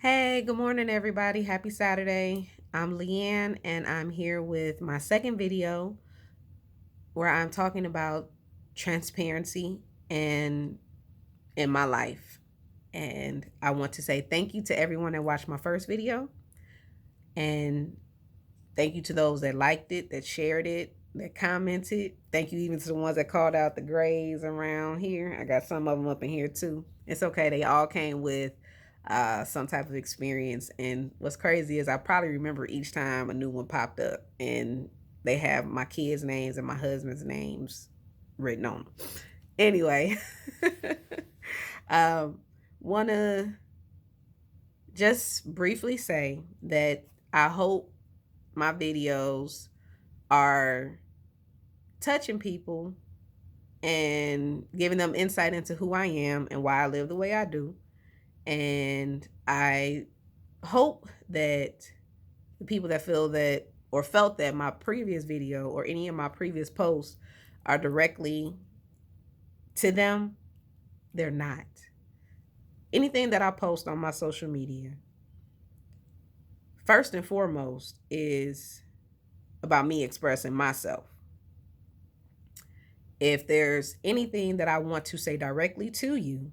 Hey, good morning, everybody. Happy Saturday. I'm Leanne, and I'm here with my second video where I'm talking about transparency and in my life. And I want to say thank you to everyone that watched my first video, and thank you to those that liked it, that shared it, that commented. Thank you even to the ones that called out the grays around here. I got some of them up in here too. It's okay. They all came with some type of experience. And what's crazy is I probably remember each time a new one popped up, and they have my kids' names and my husband's names written on them. Anyway, um, want to just briefly say that I hope my videos are touching people and giving them insight into who I am and why I live the way I do. And I hope that the people that feel that or felt that my previous video or any of my previous posts are directly to them, they're not. Anything that I post on my social media, first and foremost, is about me expressing myself. If there's anything that I want to say directly to you,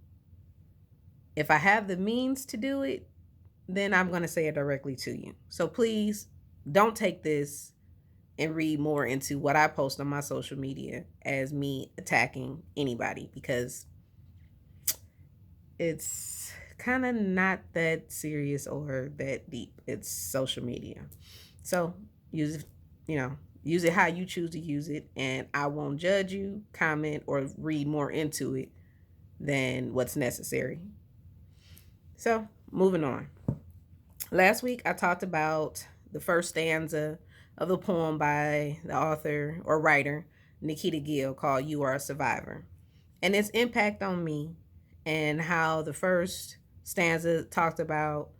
if I have the means to do it, then I'm going to say it directly to you. So please don't take this and read more into what I post on my social media as me attacking anybody, because it's kind of not that serious or that deep. It's social media. So use it, use it how you choose to use it. And I won't judge you, comment, or read more into it than what's necessary. So moving on. Last week, I talked about the first stanza of the poem by the author or writer Nikita Gill called You Are a Survivor, and its impact on me, and how the first stanza talked about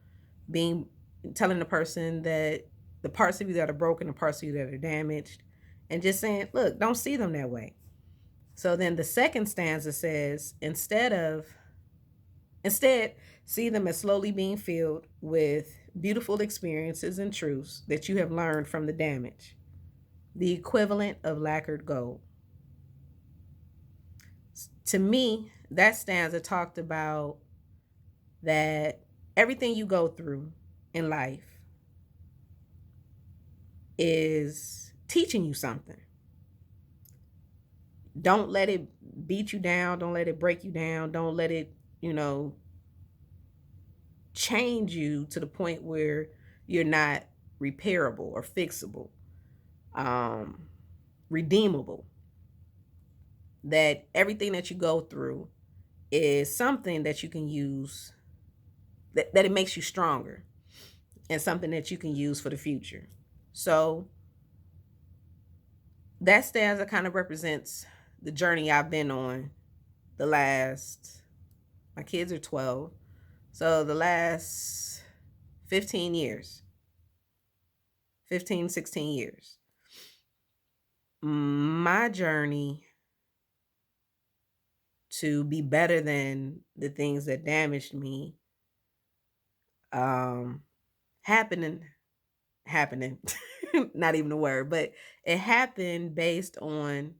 being telling the person that the parts of you that are broken, the parts of you that are damaged, and just saying, look, don't see them that way. So then the second stanza says, instead, see them as slowly being filled with beautiful experiences and truths that you have learned from the damage, the equivalent of lacquered gold. To me, that stanza talked about that everything you go through in life is teaching you something. Don't let it beat you down. Don't let it break you down. Don't let it, you know, change you to the point where you're not repairable or fixable, um, redeemable. That everything that you go through is something that you can use, that it makes you stronger, and something that you can use for the future. So that stanza kind of represents the journey I've been on the last, my kids are 12, so the last 15 years, 15, 16 years. My journey to be better than the things that damaged me, um happening happening not even a word, but it happened based on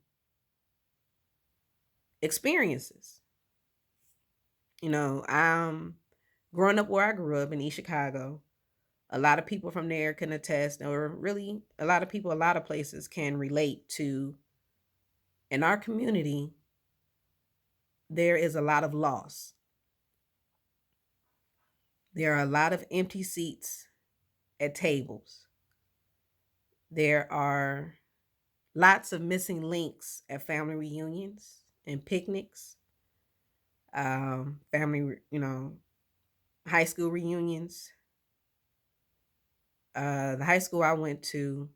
experiences. Growing up where I grew up in East Chicago, a lot of people from there can attest, or really a lot of people, a lot of places can relate to, in our community, there is a lot of loss. There are a lot of empty seats at tables. There are lots of missing links at family reunions and picnics, family, high school reunions. The high school I went to,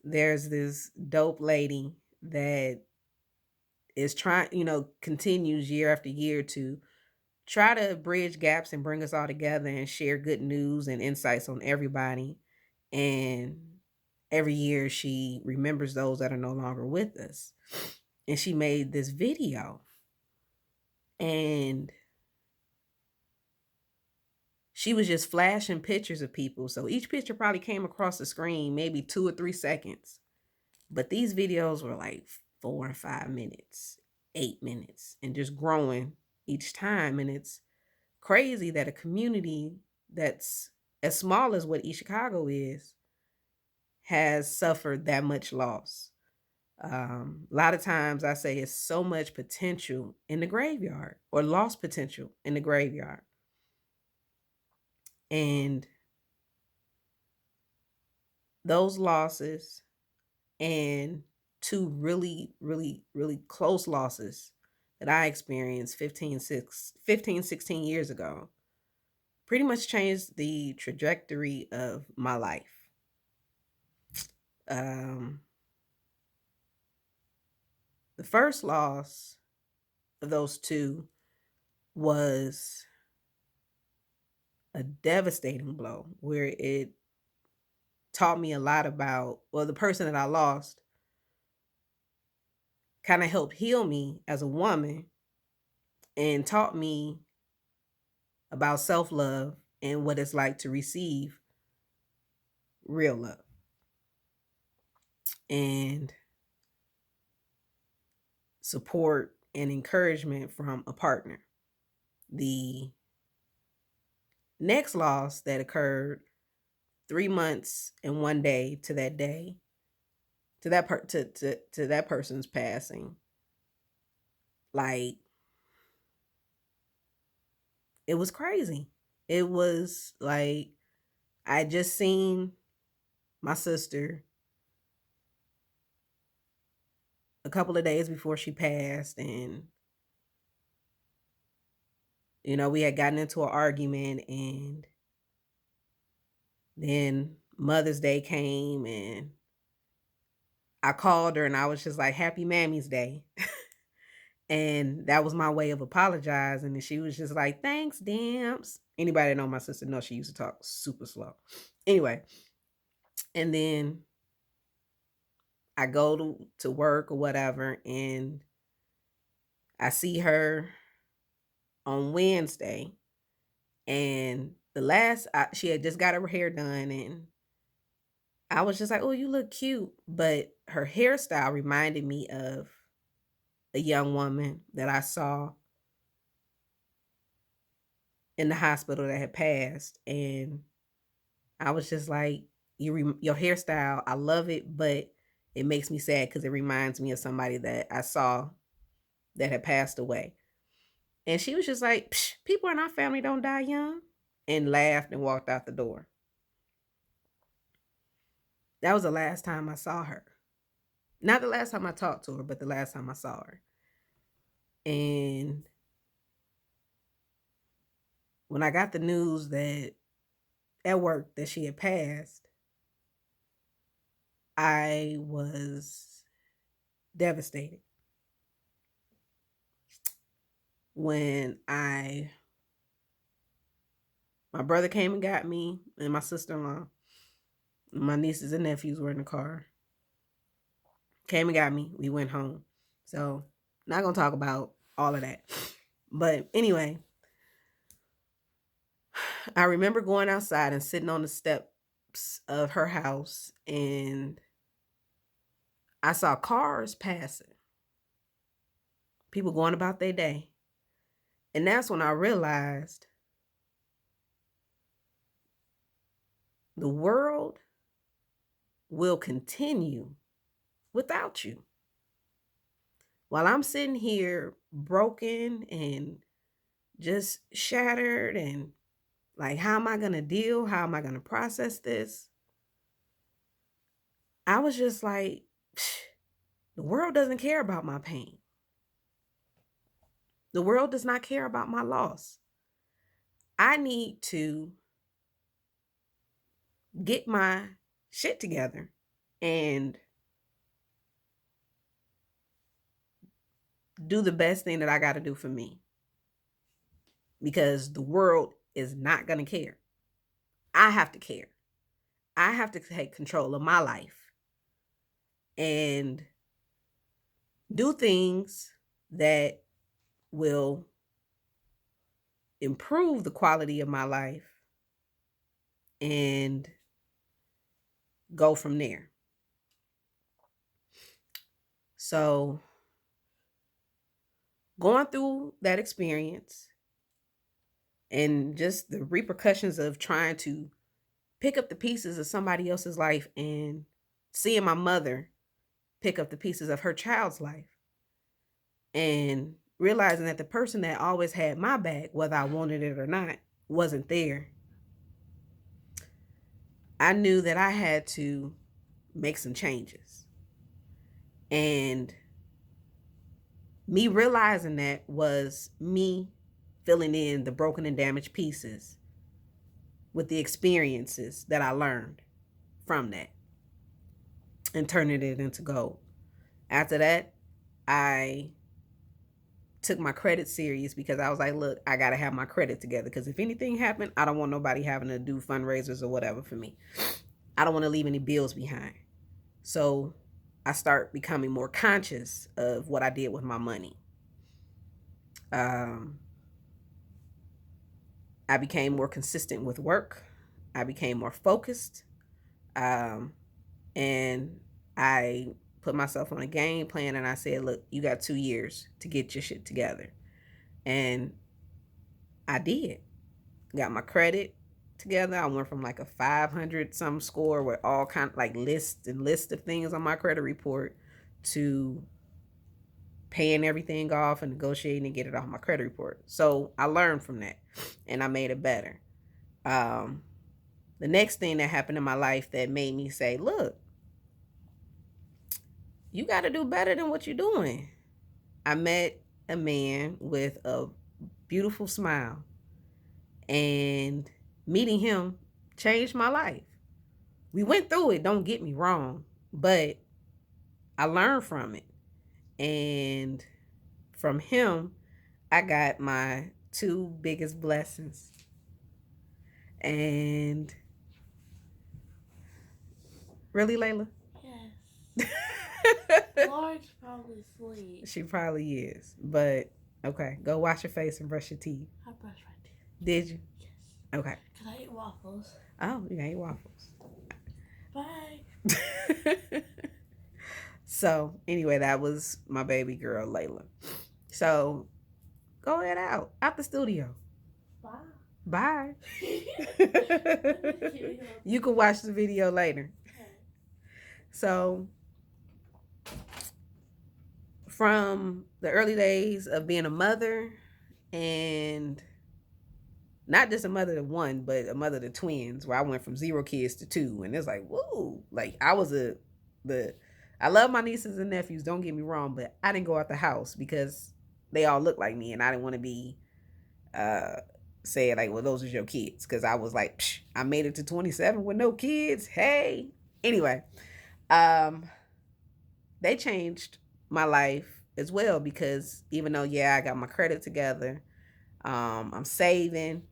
there's this dope lady that is trying, continues year after year to try to bridge gaps and bring us all together and share good news and insights on everybody. And every year she remembers those that are no longer with us. And she made this video. And she was just flashing pictures of people. So each picture probably came across the screen maybe 2 or 3 seconds. But these videos were like 4 and 5 minutes, 8 minutes, and just growing each time. And it's crazy that a community that's as small as what East Chicago is has suffered that much loss. A lot of times I say it's so much potential in the graveyard or lost potential in the graveyard. And those losses and two really, really, really close losses that I experienced 16 years ago pretty much changed the trajectory of my life. Um, the first loss of those two was a devastating blow where it taught me a lot about, well, the person that I lost kind of helped heal me as a woman and taught me about self love and what it's like to receive real love and support and encouragement from a partner. The next loss that occurred 3 months and one day to that day, to that person's passing, like it was crazy. It was like I just seen my sister a couple of days before she passed, and we had gotten into an argument, and then Mother's Day came, and I called her and I was just like, Happy Mammy's Day. And that was my way of apologizing. And she was just like, Thanks, Damps. Anybody that know my sister knows she used to talk super slow. Anyway, and then I go to work or whatever, and I see her on Wednesday. And she had just got her hair done, and I was just like, oh, you look cute. But her hairstyle reminded me of a young woman that I saw in the hospital that had passed. And I was just like, your hairstyle, I love it, but it makes me sad because it reminds me of somebody that I saw that had passed away. And she was just like, people in our family don't die young, and laughed and walked out the door. That was the last time I saw her. Not the last time I talked to her, but the last time I saw her. And when I got the news that at work that she had passed, I was devastated. When my brother came and got me, and my sister-in-law, my nieces and nephews were in the car, came and got me. We went home. So, not gonna talk about all of that. But anyway, I remember going outside and sitting on the steps of her house, and I saw cars passing, people going about their day. And that's when I realized the world will continue without you. While I'm sitting here broken and just shattered, and like, how am I going to deal? How am I going to process this? I was just like, the world doesn't care about my pain. The world does not care about my loss. I need to get my shit together and do the best thing that I got to do for me, because the world is not going to care. I have to care. I have to take control of my life and do things that will improve the quality of my life and go from there. So, going through that experience and just the repercussions of trying to pick up the pieces of somebody else's life and seeing my mother pick up the pieces of her child's life and realizing that the person that always had my back, whether I wanted it or not, wasn't there. I knew that I had to make some changes. And me realizing that was me filling in the broken and damaged pieces with the experiences that I learned from that and turning it into gold. After that, I took my credit serious because I was like, look, I got to have my credit together because if anything happened, I don't want nobody having to do fundraisers or whatever for me. I don't want to leave any bills behind. So I start becoming more conscious of what I did with my money. Um, I became more consistent with work. I became more focused. Um, and I put myself on a game plan and I said, look, you got 2 years to get your shit together. And I did. Got my credit together. I went from like a 500 some score with all kind of like lists and lists of things on my credit report to paying everything off and negotiating and get it off my credit report. So I learned from that and I made it better. Um, the next thing that happened in my life that made me say, look, you got to do better than what you're doing. I met a man with a beautiful smile, and meeting him changed my life. We went through it, don't get me wrong, but I learned from it. And from him, I got my two biggest blessings. And really, Layla? Yes. Laura's probably asleep. She probably is. But okay, go wash your face and brush your teeth. I brushed my teeth. Did you? Yes. Okay. Cause I ate waffles. Oh, you ate waffles. Bye. So anyway, that was my baby girl, Layla. So go ahead out the studio. Bye. Bye. You can watch the video later. So from the early days of being a mother and not just a mother to one, but a mother to twins, where I went from 0 kids to 2. And it's like, whoa, like I was I love my nieces and nephews, don't get me wrong, but I didn't go out the house because they all look like me and I didn't want to be uh saying like, well, those are your kids. Cause I was like, psh, I made it to 27 with no kids. Hey. Anyway, um, they changed my life as well because even though, yeah, I got my credit together, I'm saving,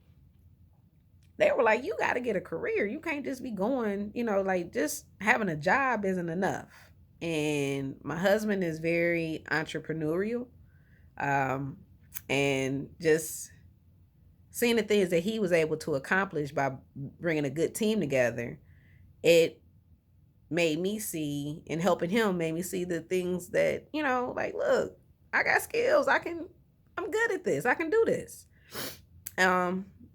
they were like, you got to get a career. You can't just be going, like just having a job isn't enough. And my husband is very entrepreneurial. Um, and just seeing the things that he was able to accomplish by bringing a good team together, it made me see, and helping him made me see the things that, like, look, I got skills. I'm good at this. I can do this.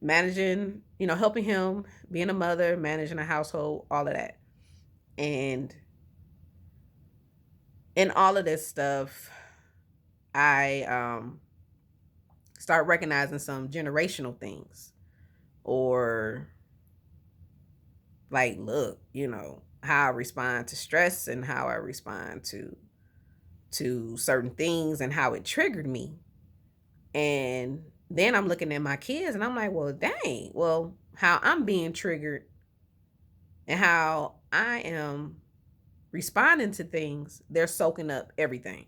Managing, helping him, being a mother, managing a household, all of that. And in all of this stuff, I start recognizing some generational things, or like, look, how I respond to stress and how I respond to certain things and how it triggered me. And then I'm looking at my kids and I'm like, well, dang, well, how I'm being triggered and how I am responding to things, they're soaking up everything.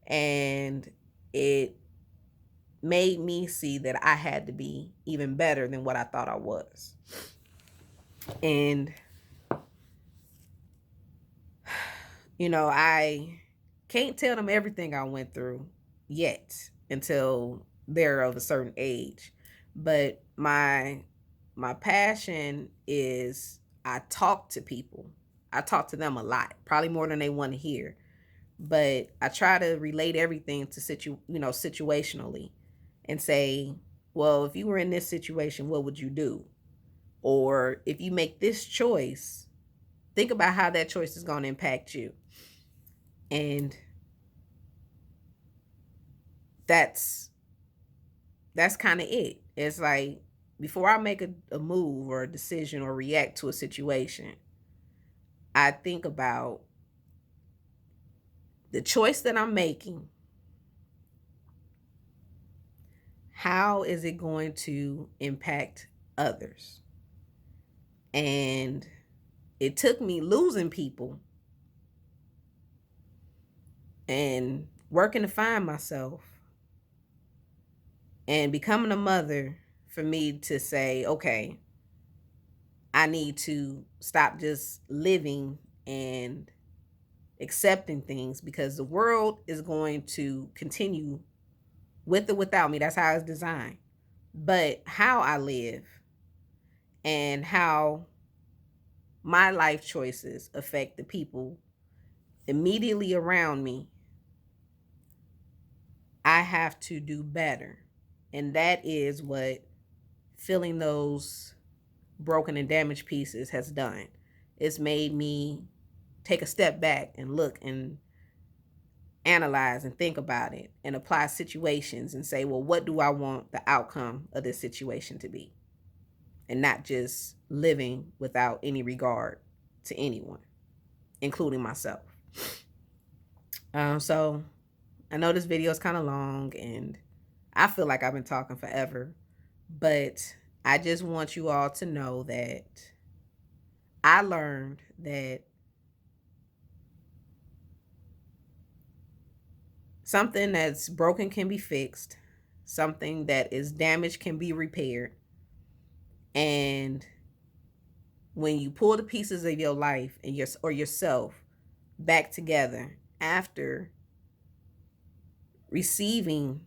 And it made me see that I had to be even better than what I thought I was. And, I can't tell them everything I went through yet until they're of a certain age. But my my passion is I talk to people. I talk to them a lot, probably more than they want to hear. But I try to relate everything to situationally and say, well, if you were in this situation, what would you do? Or if you make this choice, think about how that choice is going to impact you. And that's that's kind of it. It's like before I make a move or a decision or react to a situation, I think about the choice that I'm making. How is it going to impact others? And it took me losing people and working to find myself and becoming a mother for me to say, okay, I need to stop just living and accepting things because the world is going to continue with or without me. That's how it's designed. But how I live and how my life choices affect the people immediately around me, I have to do better. And that is what filling those broken and damaged pieces has done. It's made me take a step back and look and analyze and think about it and apply situations and say, well, what do I want the outcome of this situation to be? And not just living without any regard to anyone, including myself. So I know this video is kind of long and I feel like I've been talking forever, but I just want you all to know that I learned that something that's broken can be fixed, something that is damaged can be repaired. And when you pull the pieces of your life and yourself back together after receiving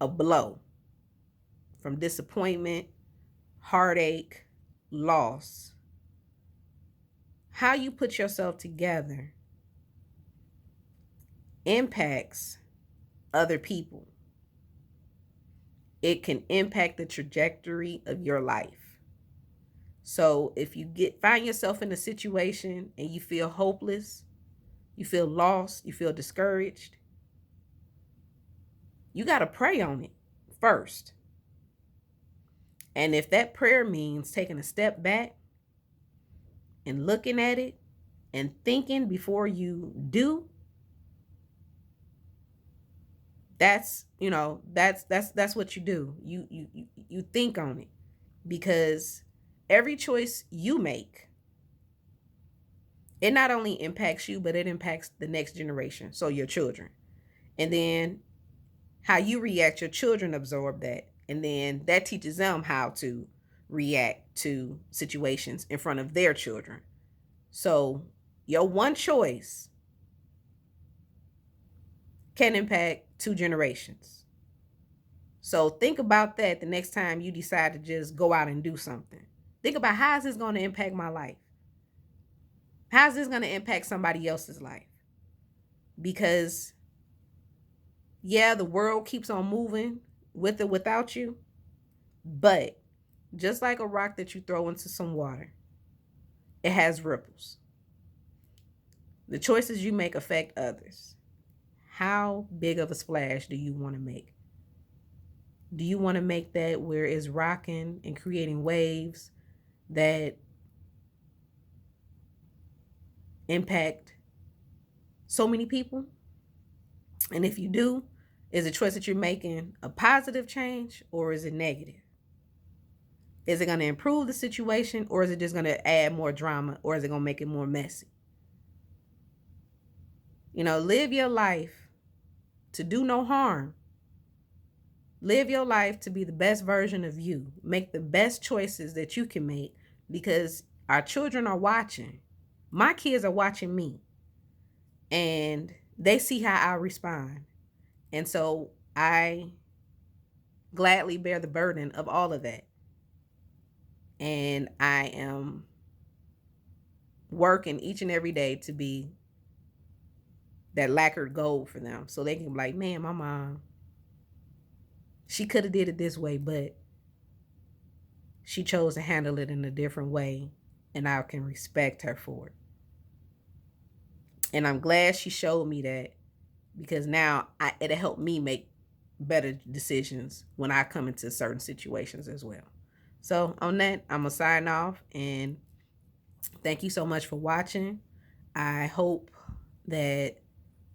a blow from disappointment, heartache, loss, how you put yourself together impacts other people. It can impact the trajectory of your life. So if you find yourself in a situation and you feel hopeless, you feel lost, you feel discouraged, you got to pray on it first. And if that prayer means taking a step back and looking at it and thinking before you do, that's what you do. You think on it, because every choice you make, it not only impacts you, but it impacts the next generation, so your children. And then how you react, your children absorb that, and then that teaches them how to react to situations in front of their children. So your one choice can impact two generations. So think about that the next time you decide to just go out and do something. Think about, how is this going to impact my life? How is this going to impact somebody else's life? Because yeah, the world keeps on moving with or without you, but just like a rock that you throw into some water, it has ripples. The choices you make affect others. How big of a splash do you want to make? Do you want to make that where it's rocking and creating waves that impact so many people? And if you do, is the choice that you're making a positive change or is it negative? Is it going to improve the situation or is it just going to add more drama or is it going to make it more messy? Live your life to do no harm. Live your life to be the best version of you. Make the best choices that you can make because our children are watching. My kids are watching me and they see how I respond. And so I gladly bear the burden of all of that. And I am working each and every day to be that lacquered gold for them, so they can be like, man, my mom, she could have did it this way, but she chose to handle it in a different way, and I can respect her for it. And I'm glad she showed me that, because now it'll help me make better decisions when I come into certain situations as well. So on that, I'm gonna sign off, and thank you so much for watching. I hope that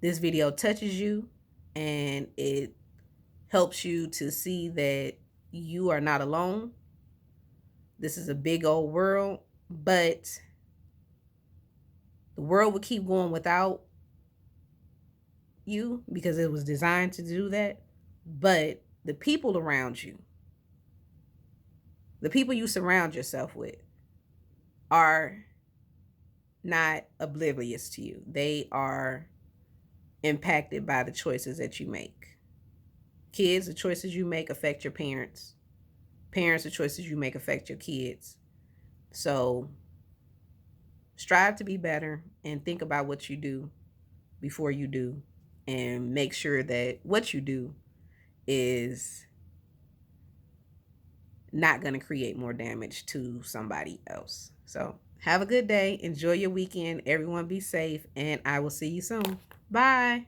this video touches you and it helps you to see that you are not alone. This is a big old world, but the world will keep going without you because it was designed to do that. But the people around you, the people you surround yourself with, are not oblivious to you. They are impacted by the choices that you make. Kids, the choices you make affect your parents. Parents, the choices you make affect your kids. So strive to be better and think about what you do before you do, and make sure that what you do is not going to create more damage to somebody else. So have a good day. Enjoy your weekend. Everyone be safe, and I will see you soon. Bye.